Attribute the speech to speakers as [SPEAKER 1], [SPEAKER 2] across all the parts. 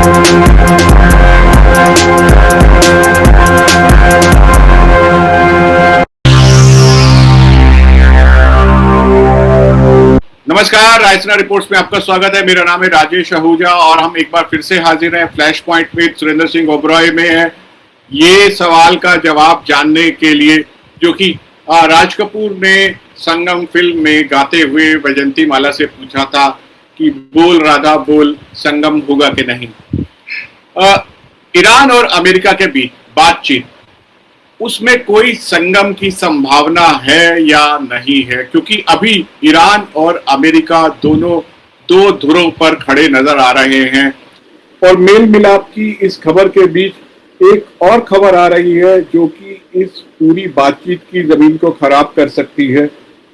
[SPEAKER 1] नमस्कार, रायसीना रिपोर्ट्स में आपका स्वागत है। मेरा नाम है राजेश आहूजा और हम एक बार फिर से हाजिर हैं फ्लैश पॉइंट में सुरेंद्र सिंह ओबरॉय में है ये सवाल का जवाब जानने के लिए जो कि राज कपूर ने संगम फिल्म में गाते हुए वैजंती माला से पूछा था कि बोल राधा बोल संगम होगा कि नहीं। ईरान और अमेरिका के बीच बातचीत, उसमें कोई संगम की संभावना है या नहीं है? क्योंकि अभी ईरान और अमेरिका दोनों दो धुरों पर खड़े नजर आ रहे हैं और मेल मिलाप की इस खबर के बीच एक और खबर आ रही है जो कि इस पूरी बातचीत की जमीन को खराब कर सकती है।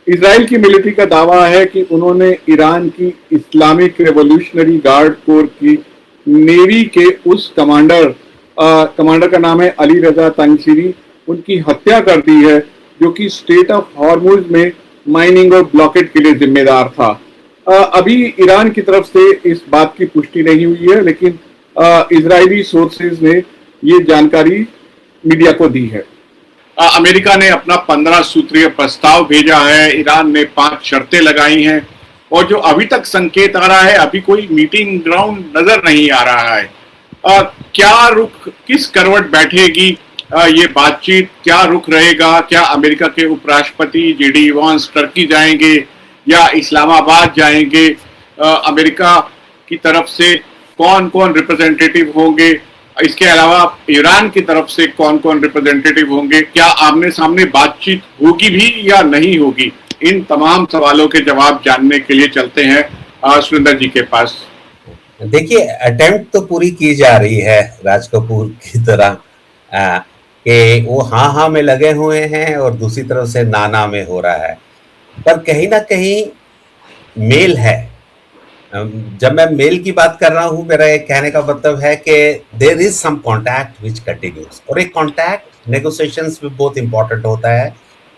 [SPEAKER 1] इजराइल की मिलिट्री का दावा है कि उन्होंने ईरान की इस्लामिक रेवोल्यूशनरी गार्ड कोर की नेवी के उस कमांडर का नाम है अली रजा तंगसीरी, उनकी हत्या कर दी है जो कि स्टेट ऑफ हॉर्मुज में माइनिंग और ब्लॉकेट के लिए जिम्मेदार था। अभी ईरान की तरफ से इस बात की पुष्टि नहीं हुई है, लेकिन इजरायली सोर्सेज ने ये जानकारी मीडिया को दी है। अमेरिका ने अपना 15 सूत्रीय प्रस्ताव भेजा है, ईरान ने 5 शर्तें लगाई हैं और जो अभी तक संकेत आ रहा है, अभी कोई मीटिंग ग्राउंड नजर नहीं आ रहा है। क्या रुख, किस करवट बैठेगी ये बातचीत, क्या रुख रहेगा? क्या अमेरिका के उपराष्ट्रपति जेडी वांस टर्की जाएंगे या इस्लामाबाद जाएंगे? अमेरिका की तरफ से कौन कौन रिप्रेजेंटेटिव होंगे? इसके अलावा ईरान की तरफ से कौन कौन रिप्रेजेंटेटिव होंगे? क्या आमने सामने बातचीत होगी भी या नहीं होगी? इन तमाम सवालों के जवाब जानने के लिए चलते हैं सुरेंद्र जी के पास।
[SPEAKER 2] देखिए, अटेम्प्ट तो पूरी की जा रही है राज कपूर की तरह कि वो हाँ में लगे हुए हैं और दूसरी तरफ से ना में हो रहा है, पर कहीं ना कहीं मेल है। जब मैं मेल की बात कर रहा हूँ, मेरा एक कहने का मतलब है कि there is some contact which continues, और एक कांटेक्ट नेगोशिएशंस में बहुत इंपॉर्टेंट होता है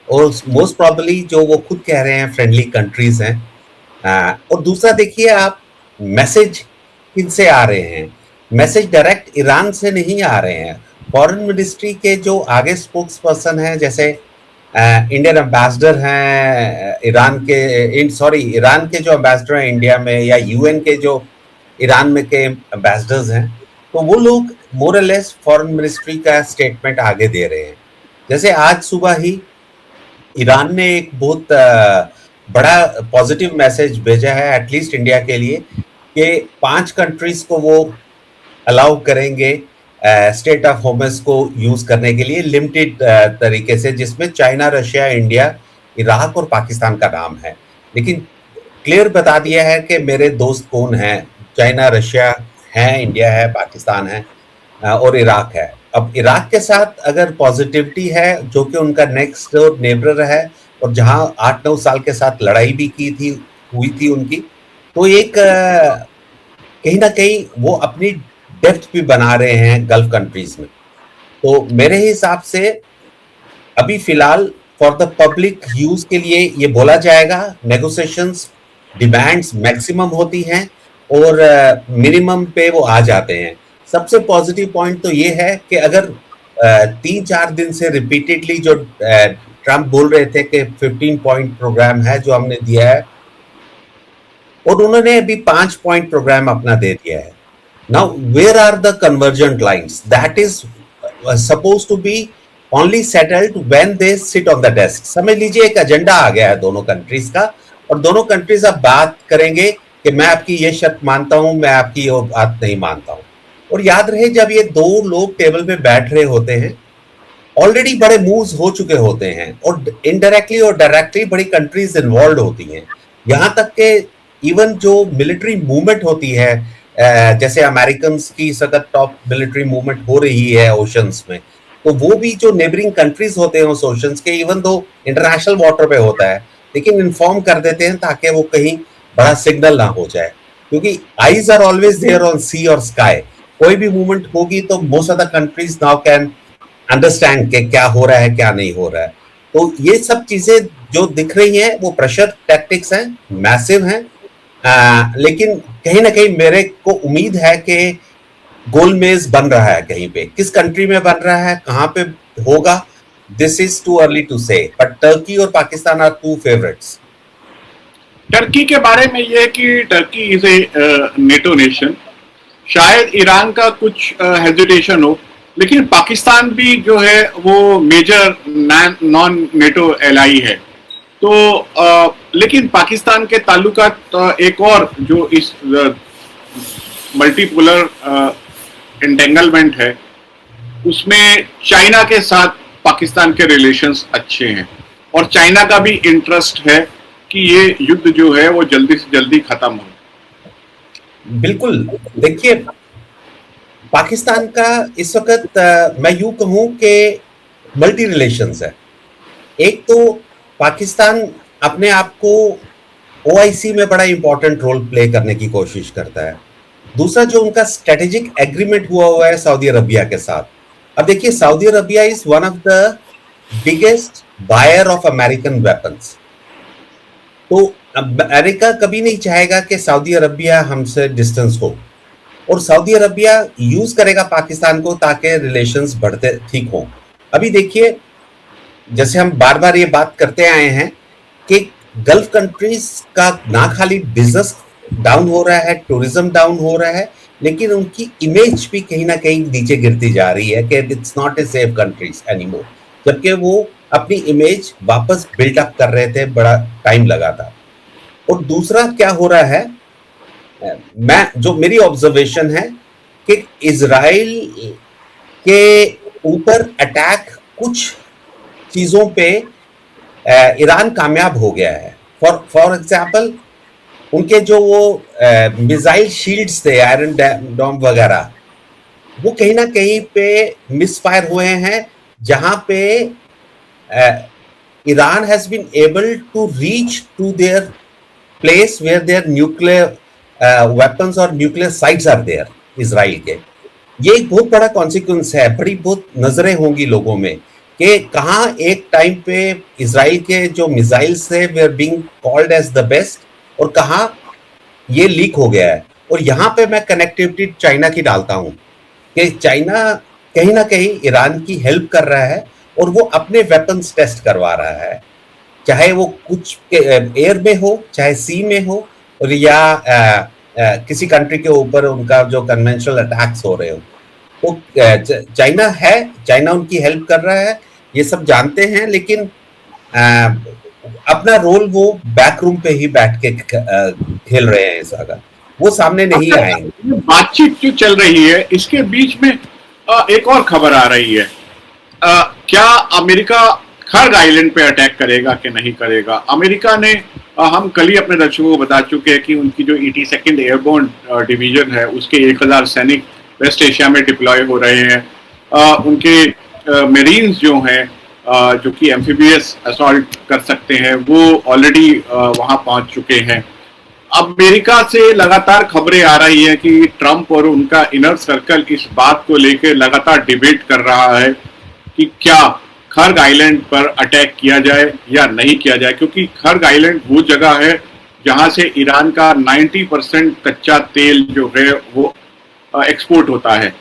[SPEAKER 2] और मोस्ट प्रोबेबली जो वो खुद कह रहे हैं फ्रेंडली कंट्रीज हैं। और दूसरा देखिए आप, मैसेज किनसे आ रहे हैं? मैसेज डायरेक्ट ईरान से नहीं आ रहे हैं। फॉरेन मिनिस्ट्री के जो आगे स्पोक्स पर्सन हैं, जैसे इंडियन एम्बेसडर हैं ईरान के जो एम्बेसडर हैं इंडिया में, या यूएन के जो ईरान में के एम्बेसडर्स हैं, तो वो लोग मोर और लेस फॉरेन मिनिस्ट्री का स्टेटमेंट आगे दे रहे हैं। जैसे आज सुबह ही ईरान ने एक बहुत बड़ा पॉजिटिव मैसेज भेजा है एटलीस्ट इंडिया के लिए कि 5 कंट्रीज को वो अलाउ करेंगे स्टेट ऑफ होर्मुज को यूज करने के लिए लिमिटेड तरीके से, जिसमें चाइना, रशिया, इंडिया, इराक और पाकिस्तान का नाम है। लेकिन क्लियर बता दिया है कि मेरे दोस्त कौन हैं। चाइना, रशिया है, इंडिया है, पाकिस्तान है और इराक है। अब इराक के साथ अगर पॉजिटिविटी है, जो कि उनका नेक्स्ट डोर नेबर है और जहां 8-9 साल के साथ लड़ाई भी हुई थी उनकी, तो एक कहीं ना कहीं वो अपनी डेप्थ भी बना रहे हैं गल्फ कंट्रीज में। तो मेरे हिसाब से अभी फिलहाल फॉर द पब्लिक यूज के लिए ये बोला जाएगा, नेगोशिएशंस डिमांड्स मैक्सिमम होती हैं और मिनिमम पे वो आ जाते हैं। सबसे पॉजिटिव पॉइंट तो ये है कि अगर 3-4 दिन से रिपीटेडली जो ट्रम्प बोल रहे थे कि 15 पॉइंट प्रोग्राम है जो हमने दिया है, और उन्होंने अभी 5 पॉइंट प्रोग्राम अपना दे दिया है। Now, where are the convergent lines? That is supposed to be only settled when they sit on the desk. समझ लीजिए एक एजेंडा आ गया है दोनों कंट्रीज का, और दोनों कंट्रीज अब बात करेंगे कि मैं आपकी ये शर्त मानता हूं, मैं आपकी ये बात नहीं मानता हूं। और याद रहे, जब ये 2 लोग टेबल पे बैठ रहे होते हैं, ऑलरेडी बड़े मूव्स हो चुके होते हैं और इनडायरेक्टली और डायरेक्टली बड़ी कंट्रीज इन्वॉल्व होती हैं। यहां तक कि इवन जो मिलिट्री मूवमेंट होती है, जैसे अमेरिकन की सख्त टॉप मिलिट्री मूवमेंट हो रही है ओशंस में, तो वो भी जो नेबरिंग कंट्रीज होते हैं उस ओशंस के, इवन दो इंटरनेशनल वाटर पे होता है, लेकिन इन्फॉर्म कर देते हैं ताकि वो कहीं बड़ा सिग्नल ना हो जाए, क्योंकि eyes are always there on sea और स्काई। कोई भी मूवमेंट होगी तो most of the countries now can understand कि क्या हो रहा है, क्या नहीं हो रहा है। तो ये सब चीजें जो दिख रही हैं वो प्रेशर टैक्टिक्स हैं, मैसिव हैं, लेकिन कहीं ना कहीं मेरे को उम्मीद है कि गोलमेज बन रहा है कहीं पे, किस कंट्री में बन रहा है, कहां पे होगा, this is too early to say, but Turkey और Pakistan are two favourites.
[SPEAKER 1] Turkey के बारे में यह है कि Turkey is a NATO nation, शायद ईरान का कुछ हेजिटेशन हो, लेकिन पाकिस्तान भी जो है वो मेजर नॉन नेटो एलाई है। तो लेकिन पाकिस्तान के ताल्लुकात एक और जो इस मल्टीपोलर एंटेंगलमेंट है, उसमें चाइना के साथ पाकिस्तान के रिलेशंस अच्छे हैं और चाइना का भी इंटरेस्ट है कि ये युद्ध जो है वो जल्दी से जल्दी खत्म हो।
[SPEAKER 2] बिल्कुल, देखिए पाकिस्तान का इस वक्त मैं यूं कहूं कि मल्टी रिलेशंस है। एक तो पाकिस्तान अपने आप को ओआईसी में बड़ा इंपॉर्टेंट रोल प्ले करने की कोशिश करता है। दूसरा जो उनका स्ट्रेटेजिक एग्रीमेंट हुआ है सऊदी अरबिया के साथ। अब देखिए Saudi Arabia is one of the biggest buyer of American weapons. तो अमेरिका कभी नहीं चाहेगा कि सऊदी अरबिया हमसे डिस्टेंस हो, और सऊदी अरबिया यूज करेगा पाकिस्तान को ताकि रिलेशंस बढ़ते ठीक हो। अभी देखिए जैसे हम बार बार ये बात करते आए हैं कि गल्फ कंट्रीज का ना खाली बिजनेस डाउन हो रहा है, टूरिज्म डाउन हो रहा है, लेकिन उनकी इमेज भी कहीं ना कहीं नीचे गिरती जा रही है कि it's not a safe countries anymore, जबकि वो अपनी इमेज वापस बिल्डअप कर रहे थे, बड़ा टाइम लगा था। और दूसरा क्या हो रहा है, मैं जो मेरी ऑब्जर्वेशन है कि इजराइल के ऊपर अटैक कुछ चीजों पे ईरान कामयाब हो गया है। फॉर एग्जाम्पल उनके जो वो मिसाइल शील्ड्स थे, आयरन डोम वगैरह, वो कहीं ना कहीं पे मिसफायर हुए हैं, जहां पे Iran has been able to reach to their place where their nuclear weapons और nuclear sites are there Israel के। ये एक बहुत बड़ा कॉन्सिक्वेंस है, बड़ी बहुत नजरें होंगी लोगों में कि कहाँ एक टाइम पे इजराइल के जो मिसाइल्स थे वे are being called as the best, और कहाँ ये लीक हो गया है। और यहाँ पे मैं कनेक्टिविटी चाइना की डालता हूँ कि चाइना कहीं ना कहीं ईरान की हेल्प कर रहा है और वो अपने वेपन्स टेस्ट करवा रहा है, चाहे वो कुछ एयर में हो, चाहे सी में हो, और या किसी कंट्री के ऊपर उनका जो कन्वेंशनल अटैक्स हो रहे हो। तो चाइना उनकी हेल्प कर रहा है, ये सब जानते हैं, लेकिन अपना रोल वो बैक रूम पे ही बैठ के खेल रहे हैं इस वक्त, वो सामने नहीं आएंगे।
[SPEAKER 1] बातचीत जो चल रही है इसके बीच में एक और खबर आ रही है, क्या अमेरिका खर्ग आइलैंड पे अटैक करेगा कि नहीं करेगा। अमेरिका ने हम कल ही अपने दर्शकों को बता चुके हैं कि उनकी जो 82nd एयरबोर्न डिवीजन है उसके 1000 सैनिक वेस्ट एशिया में डिप्लॉय हो रहे हैं। उनके मेरीन्स जो हैं जो कि एम्फीबियस असॉल्ट कर सकते हैं वो ऑलरेडी वहां पहुंच चुके हैं। अमेरिका से लगातार खबरें आ रही हैं कि ट्रंप और उनका इनर सर्कल इस बात को लेकर लगातार डिबेट कर रहा है कि क्या खर्ग आइलैंड पर अटैक किया जाए या नहीं किया जाए, क्योंकि खर्ग आइलैंड वो जगह है जहां से ईरान का 90% कच्चा तेल जो है वो एक्सपोर्ट होता है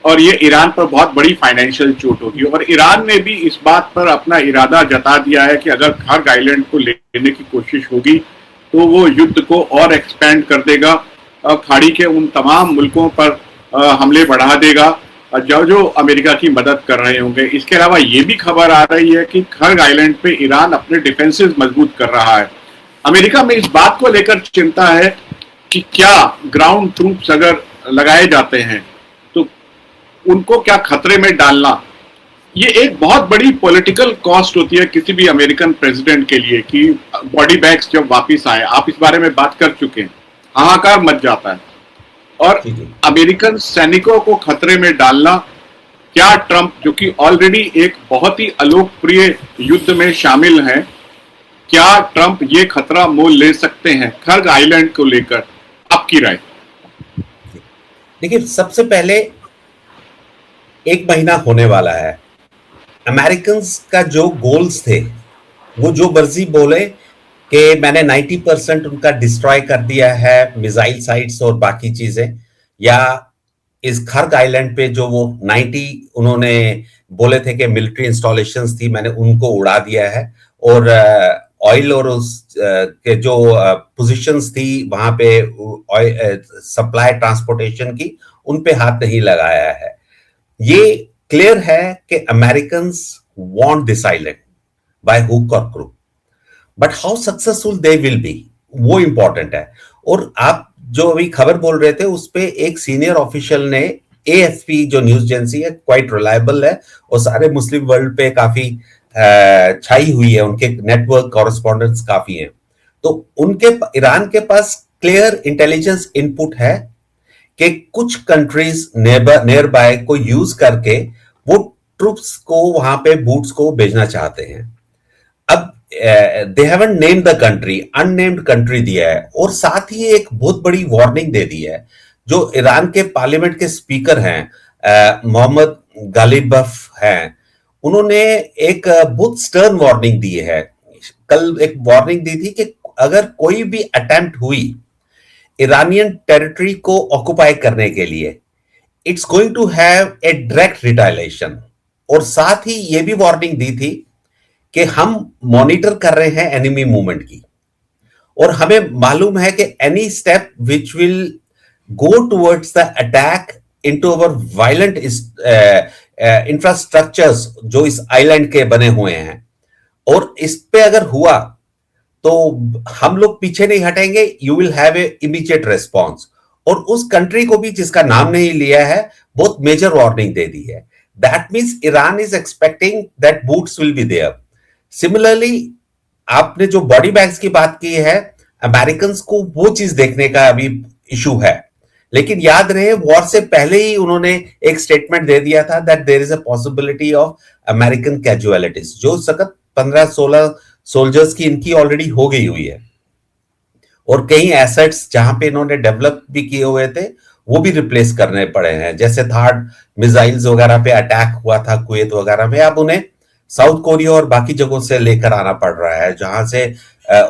[SPEAKER 1] और ये ईरान पर बहुत बड़ी फाइनेंशियल चोट होगी। और ईरान ने भी इस बात पर अपना इरादा जता दिया है कि अगर खर्ग आइलैंड को लेने की कोशिश होगी तो वो युद्ध को और एक्सपेंड कर देगा, खाड़ी के उन तमाम मुल्कों पर हमले बढ़ा देगा जो अमेरिका की मदद कर रहे होंगे। इसके अलावा ये भी खबर आ रही है कि खर्ग आइलैंड पे ईरान अपने डिफेंसेस मजबूत कर रहा है। अमेरिका में इस बात को लेकर चिंता है कि क्या ग्राउंड ट्रूप्स अगर लगाए जाते हैं तो उनको क्या खतरे में डालना, ये एक बहुत बड़ी पॉलिटिकल कॉस्ट होती है किसी भी अमेरिकन प्रेसिडेंट के लिए कि बॉडी बैग्स जब वापिस आए। आप इस बारे में बात कर चुके हैं, हाहाकार मच जाता है। और अमेरिकन सैनिकों को खतरे में डालना, क्या ट्रंप जो कि ऑलरेडी एक बहुत ही अलोकप्रिय युद्ध में शामिल हैं, क्या ट्रंप ये खतरा मोल ले सकते हैं खर्ग आइलैंड को लेकर? आपकी राय?
[SPEAKER 2] देखिए सबसे पहले 1 महीना होने वाला है, अमेरिकन का जो गोल्स थे वो जो मर्जी बोले कि मैंने 90% उनका डिस्ट्रॉय कर दिया है, मिसाइल साइट्स और बाकी चीजें, या इस खर्ग आइलैंड पे जो वो 90 उन्होंने बोले थे कि मिलिट्री इंस्टॉलेशंस थी, मैंने उनको उड़ा दिया है। और ऑयल और उस के जो पोजीशंस थी वहां पे सप्लाई ट्रांसपोर्टेशन की, उन पे हाथ नहीं लगाया है। ये क्लियर है कि American want this island by hook और crook, but how successful they will be, वो इंपॉर्टेंट है। और आप जो अभी खबर बोल रहे थे उस पे एक सीनियर ऑफिशियल ने, एएफपी जो न्यूज एजेंसी है, क्वाइट रिलायबल है और सारे मुस्लिम वर्ल्ड पे काफी छाई हुई है, उनके नेटवर्क कॉरेस्पॉन्डेंट्स काफी हैं, तो उनके ईरान के पास क्लियर इंटेलिजेंस इनपुट है कि कुछ कंट्रीज नियर बाय को यूज करके वो ट्रूप्स को वहां पे बूट्स को भेजना चाहते हैं। अब they haven't named the country, unnamed country दिया है, और साथ ही एक बहुत बड़ी वार्निंग दे दी है। जो ईरान के पार्लियामेंट के स्पीकर हैं मोहम्मद गालिबफ हैं, उन्होंने एक बहुत स्टर्न वार्निंग दी है। कल एक वार्निंग दी थी कि अगर कोई भी अटेम्प्ट हुई ईरानियन टेरिटरी को ऑक्युपाई करने के लिए, it's going to have a direct retaliation. और साथ ही यह भी वार्निंग दी थी कि हम मॉनिटर कर रहे हैं एनिमी मूवमेंट की, और हमें मालूम है कि any step which will go towards the attack into our violent infrastructures जो इस आइलैंड के बने हुए हैं, और इस पे अगर हुआ तो हम लोग पीछे नहीं हटेंगे, you will have a immediate response. और उस कंट्री को भी जिसका नाम नहीं लिया है बहुत मेजर वार्निंग दे दी है। That means Iran is expecting that boots will be there. Similarly आपने जो बॉडी बैग्स की बात की है, अमेरिकन को वो चीज देखने का अभी इशू है, लेकिन याद रहे वॉर से पहले ही उन्होंने एक स्टेटमेंट दे दिया था that there is a possibility of American casualties, जो सखत 15-16 सोल्जर्स की इनकी ऑलरेडी हो गई हुई है, और कई एसेट्स जहां पे इन्होंने डेवलप भी किए हुए थे वो भी रिप्लेस करने पड़े हैं। जैसे थार्ड मिसाइल्स वगैरह पे अटैक हुआ था कुवैत वगैरह में, अब उन्हें साउथ कोरिया और बाकी जगहों से लेकर आना पड़ रहा है जहां से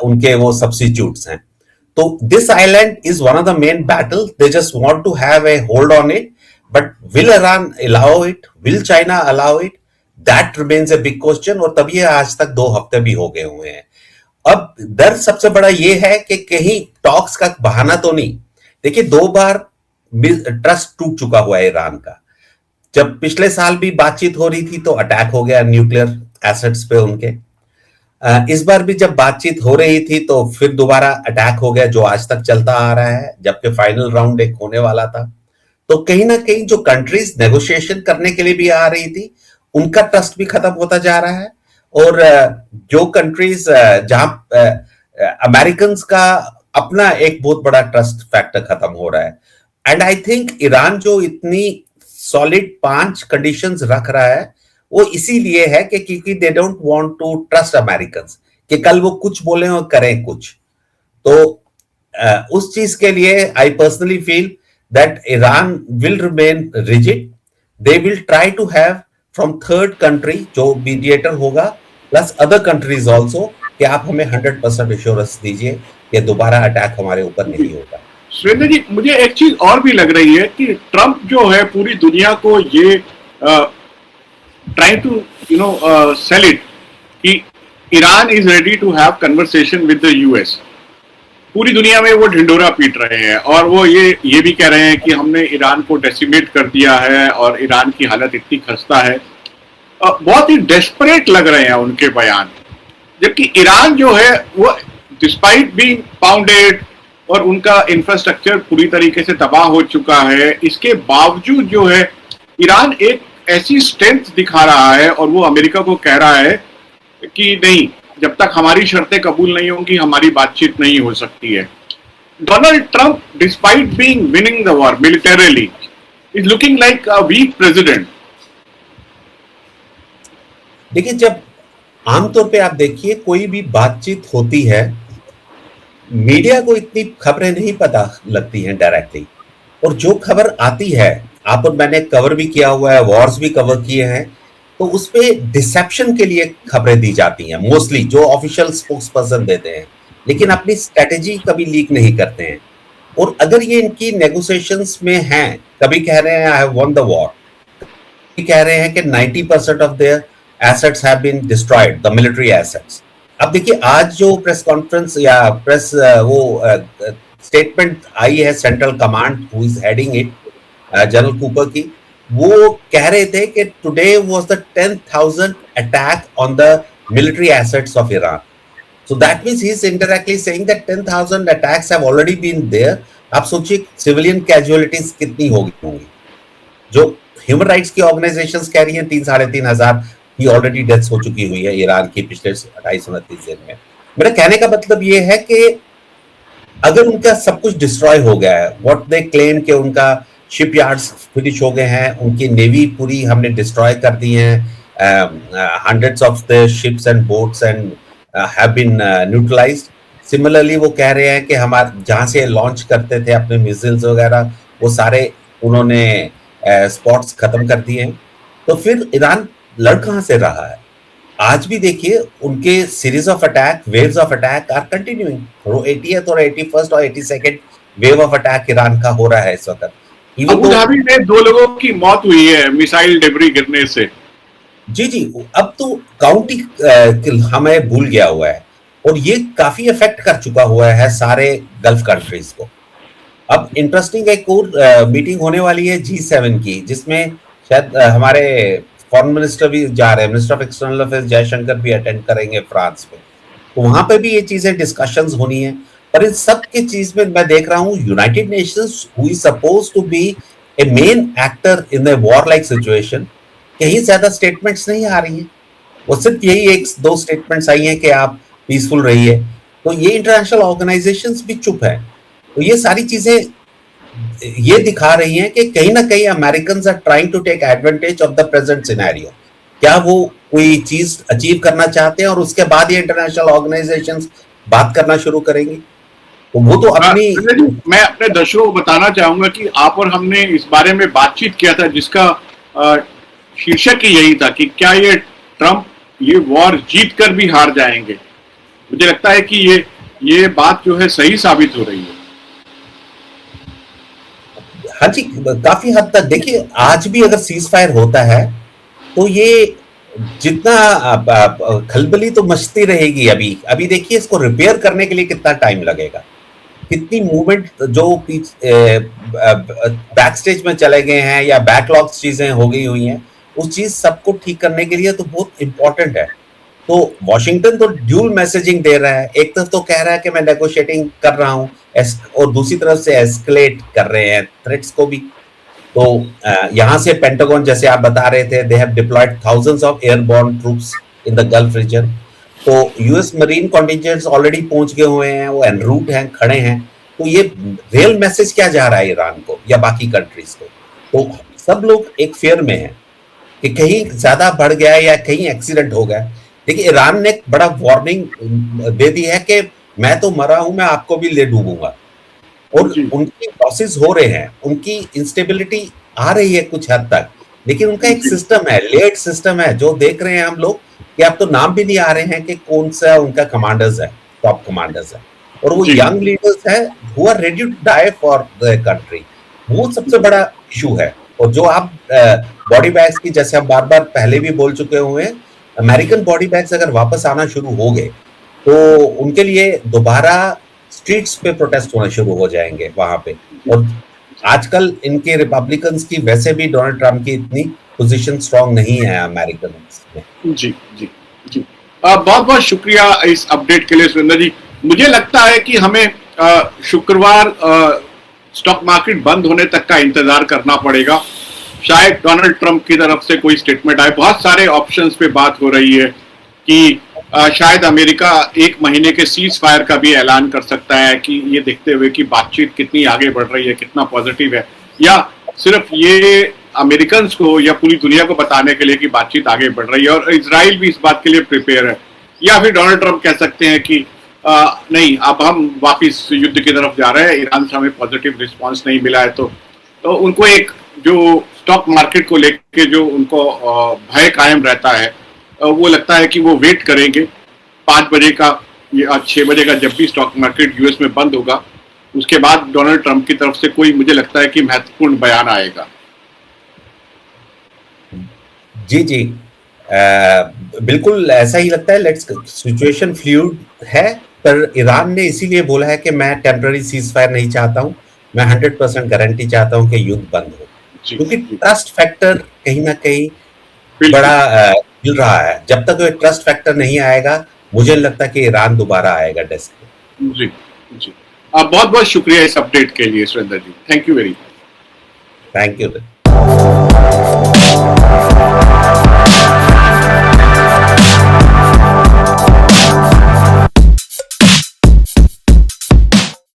[SPEAKER 2] उनके वो सब्स्टिट्यूट्स हैं। तो this island is one of the main battle, they just want to have a hold on it, but will Iran allow it, will China allow it, that remains a big question. और तभी आज तक 2 हफ्ते भी हो गए हुए हैं। अब डर सबसे बड़ा ये है कि कहीं टॉक्स का बहाना तो नहीं। देखिए 2 बार ट्रस्ट टूट चुका हुआ है ईरान का। जब पिछले साल भी बातचीत हो रही थी तो अटैक हो गया न्यूक्लियर एसेट्स पे उनके। इस बार भी जब बातचीत हो रही थी तो फिर दोबारा अटैक हो गया, जो आज तक चलता आ रहा है, जबकि फाइनल राउंड एक होने वाला था। तो कहीं ना कहीं जो कंट्रीज नेगोशिएशन करने के लिए भी आ रही थी उनका ट्रस्ट भी खत्म होता जा रहा है, और जो कंट्रीज जहां अमेरिकन का अपना एक बहुत बड़ा ट्रस्ट फैक्टर खत्म हो रहा है। एंड आई थिंक ईरान जो इतनी सॉलिड 5 कंडीशंस रख रहा है वो इसीलिए है कि क्योंकि they don't want to trust American कि कल वो कुछ बोले और करें कुछ। तो उस चीज के लिए I personally feel that Iran will remain rigid, they will try to have from third country जो मीडिएटर होगा प्लस अदर कंट्रीज ऑल्सो कि आप हमें 100% एश्योरेंस दीजिए कि दोबारा अटैक हमारे ऊपर नहीं होगा।
[SPEAKER 1] सुरेंद्र जी, मुझे एक चीज और भी लग रही है कि ट्रंप जो है पूरी दुनिया को ये ट्राई टू सेल इट कि Iran is ready to have conversation with the US. पूरी दुनिया में वो ढिंडोरा पीट रहे हैं और वो ये भी कह रहे हैं कि हमने ईरान को डेसिमेट कर दिया है और ईरान की हालत इतनी खस्ता है। बहुत ही डेस्परेट लग रहे हैं उनके बयान, जबकि ईरान जो है वो डिस्पाइट बीइंग पाउंडेड और उनका इंफ्रास्ट्रक्चर पूरी तरीके से तबाह हो चुका है, इसके बावजूद जो है ईरान एक ऐसी स्ट्रेंथ दिखा रहा है और वो अमेरिका को कह रहा है कि नहीं, जब तक हमारी शर्तें कबूल नहीं होंगी हमारी बातचीत नहीं हो सकती है। Donald Trump despite being winning the war militarily is looking like a weak president.
[SPEAKER 2] देखिए, जब आमतौर पे आप देखिए कोई भी बातचीत होती है, मीडिया को इतनी खबरें नहीं पता लगती हैं डायरेक्टली, और जो खबर आती है, आप और मैंने कवर भी किया हुआ है, वॉर्स भी कवर किए हैं, तो उस पे डिसेप्शन के लिए खबरें दी जाती हैं मोस्टली, जो ऑफिशियल स्पोक्स पर्सन देते हैं, लेकिन अपनी स्ट्रेटेजी कभी लीक नहीं करते हैं। और अगर ये इनकी नेगोशिएशंस में हैं, कभी कह रहे हैं I have won the war, कह रहे हैं कि 90% of their assets have been destroyed, the military assets. अब देखिए आज जो प्रेस कॉन्फ्रेंस या प्रेस वो स्टेटमेंट आई है central command who is heading it, general Cooper की, वो कह रहे थे कि today was the 10,000 attack on the military assets of Iran. So that means he is indirectly saying that 10,000 attacks have already been there. आप सोचिए civilian casualties कितनी होंगी, जो ह्यूमन राइट्स की ऑर्गेनाइजेशंस कह रही हैं 3-3,500 की ऑलरेडी डेथ्स हो चुकी हुई है ईरान की पिछले 28-29 दिन में। मेरा कहने का मतलब ये है कि अगर उनका सब कुछ डिस्ट्रॉय हो गया है, व्हाट दे क्लेम कि उनका शिपयार्ड्स फिनिश हो गए हैं, उनकी नेवी पूरी हमने डिस्ट्रॉय कर दी है, hundreds of the ships and boats and have been neutralized. Similarly वो कह रहे हैं कि हमारे जहां से लॉन्च करते थे अपने मिसाइल्स वगैरह वो सारे उन्होंने स्पॉट्स खत्म कर दिए हैं। तो फिर ईरान लड़ कहां से रहा है? आज भी देखिए उनके series of attack, waves of attack are continuing. 80th और 81st और 82nd wave of attack Iran का हो रहा है इस वक्त।
[SPEAKER 1] अबू धाबी में 2 लोगों की मौत हुई है मिसाइल डेब्री गिरने से।
[SPEAKER 2] जी जी, अब तो काउंट ही हमें भूल गया हुआ है और ये काफी इफेक्ट कर चुका हुआ है सारे गल्फ कंट्रीज को। अब इंटरेस्टिंग एक और मीटिंग होने वाली है G7 की, जिसमें शायद हमारे फॉरेन मिनिस्टर भी जा रहे हैं, minister of external affairs Jaishankar भी अटेंड करेंगे फ्रांस में, तो वहां पे भी ये चीजें डिस्कशंस होनी है। पर इन सब की चीज में मैं देख रहा हूँ United Nations who is supposed to be a main actor in the war like situation, कहीं ज्यादा स्टेटमेंट्स नहीं आ रही हैं। वो सिर्फ यही 1-2 स्टेटमेंट्स आई हैं कि आप पीसफुल रहिए, तो ये इंटरनेशनल ऑर्गेनाइजेशंस भी चुप है। तो ये सारी चीजें ये दिखा रही हैं कि कहीं ना कहीं Americans are trying to take advantage of the present scenario. क्या वो कोई चीज अचीव करना चाहते हैं और उसके बाद ये इंटरनेशनल ऑर्गेनाइजेशंस बात करना शुरू करेंगे? तो वो तो अपनी,
[SPEAKER 1] मैं अपने दर्शकों को बताना चाहूंगा कि आप और हमने इस बारे में बातचीत किया था, जिसका शीर्षक ही यही था कि क्या ये ट्रंप ये वॉर जीत कर भी हार जाएंगे। मुझे लगता है कि ये बात जो है सही साबित हो रही है।
[SPEAKER 2] हाँ जी, काफी हद तक देखिए आज भी अगर सीज फायर होता है तो ये जितना खलबली तो मचती रहेगी। अभी देखिए इसको रिपेयर करने के लिए कितना टाइम लगेगा, कितनी मूवमेंट जो बैक स्टेज में चले गए हैं या बैकलॉग चीजें हो गई हुई हैं, उस चीज सबको ठीक करने के लिए तो बहुत इंपॉर्टेंट है। तो वॉशिंगटन तो ड्यूल मैसेजिंग दे रहा है, एक तरफ तो कह रहा है कि मैं नेगोशिएटिंग कर रहा हूं और दूसरी तरफ से एस्केलेट कर रहे हैं थ्रेट्स को भी। तो यहां से पेंटागन जैसे आप बता रहे थे, they have deployed thousands of airborne troops in the gulf region. तो यूएस मरीन कॉन्टिजेंट्स ऑलरेडी पहुंच गए हुए हैं, वो एन रूट हैं, खड़े हैं। तो ये रियल मैसेज क्या जा रहा है ईरान को या बाकी कंट्रीज को? तो सब लोग एक फेयर में हैं कि कहीं ज्यादा बढ़ गया है या कहीं एक्सीडेंट हो गया। देखिए ईरान ने बड़ा वार्निंग दे दी है कि मैं तो मरा हूं, मैं आपको भी ले डूबूंगा। और उनकी लॉसेस हो रहे हैं, उनकी इंस्टेबिलिटी आ रही है कुछ हद तक, लेकिन उनका एक सिस्टम है, लेट सिस्टम है, जो देख रहे हैं हम लोग कि अब तो नाम भी नहीं आ रहे हैं कि कौन सा उनका कमांडर्स है, टॉप कमांडर्स है, और वो यंग लीडर्स है who are ready to die for the country. वो सबसे बड़ा इशू है। और जो आप बॉडी बैग्स की, जैसे हम बार बार पहले भी बोल चुके हुए हैं, अमेरिकन बॉडी बैग्स अगर वापस आना शुरू हो गए तो उनके लिए दोबारा स्ट्रीट्स पे प्रोटेस्ट होना शुरू हो जाएंगे वहां पे। और आजकल इनके रिपब्लिकन्स की वैसे भी डोनाल्ड ट्रंप की इतनी पोजीशन स्ट्रांग नहीं है अमेरिकन में।
[SPEAKER 1] जी जी जी, बहुत बहुत शुक्रिया इस अपडेट के लिए सुरेंद्र जी। मुझे लगता है कि हमें शुक्रवार स्टॉक मार्केट बंद होने तक का इंतजार करना पड़ेगा। शायद डोनाल्ड ट्रंप की तरफ से कोई स्टेटमेंट आए। बहुत सारे ऑप्शंस पे बात हो रही है कि शायद अमेरिका 1 महीने के सीज फायर का भी ऐलान कर सकता है, कि ये देखते हुए कि बातचीत कितनी आगे बढ़ रही है, कितना पॉजिटिव है, या सिर्फ ये अमेरिकन्स को या पूरी दुनिया को बताने के लिए कि बातचीत आगे बढ़ रही है और इजराइल भी इस बात के लिए प्रिपेयर है। या फिर डोनाल्ड ट्रंप कह सकते हैं कि नहीं, अब हम वापिस युद्ध की तरफ जा रहे हैं, ईरान से हमें पॉजिटिव रिस्पॉन्स नहीं मिला है। तो उनको एक जो स्टॉक मार्केट को लेके जो उनको भय कायम रहता है, वो लगता है कि वो वेट करेंगे 5 बजे का या 6 बजे का, जब भी स्टॉक मार्केट यूएस में बंद होगा, उसके बाद डोनाल्ड ट्रंप की तरफ से कोई, मुझे लगता है कि महत्वपूर्ण बयान आएगा।
[SPEAKER 2] जी जी, बिल्कुल ऐसा ही लगता है। लेट्स, सिचुएशन फ्लूइड है, पर ईरान ने इसीलिए बोला है कि मैं टेम्पररी सीज फायर नहीं चाहता हूं, मैं 100% गारंटी चाहता हूं कि युद्ध बंद हो, क्योंकि ट्रस्ट फैक्टर कहीं ना कहीं बड़ा मिल रहा है। जब तक वो ट्रस्ट फैक्टर नहीं आएगा, मुझे लगता है कि ईरान दोबारा आएगा डेस्क पे।
[SPEAKER 1] जी जी, बहुत बहुत शुक्रिया इस अपडेट के लिए Surendra ji, thank you very much.
[SPEAKER 2] Thank you.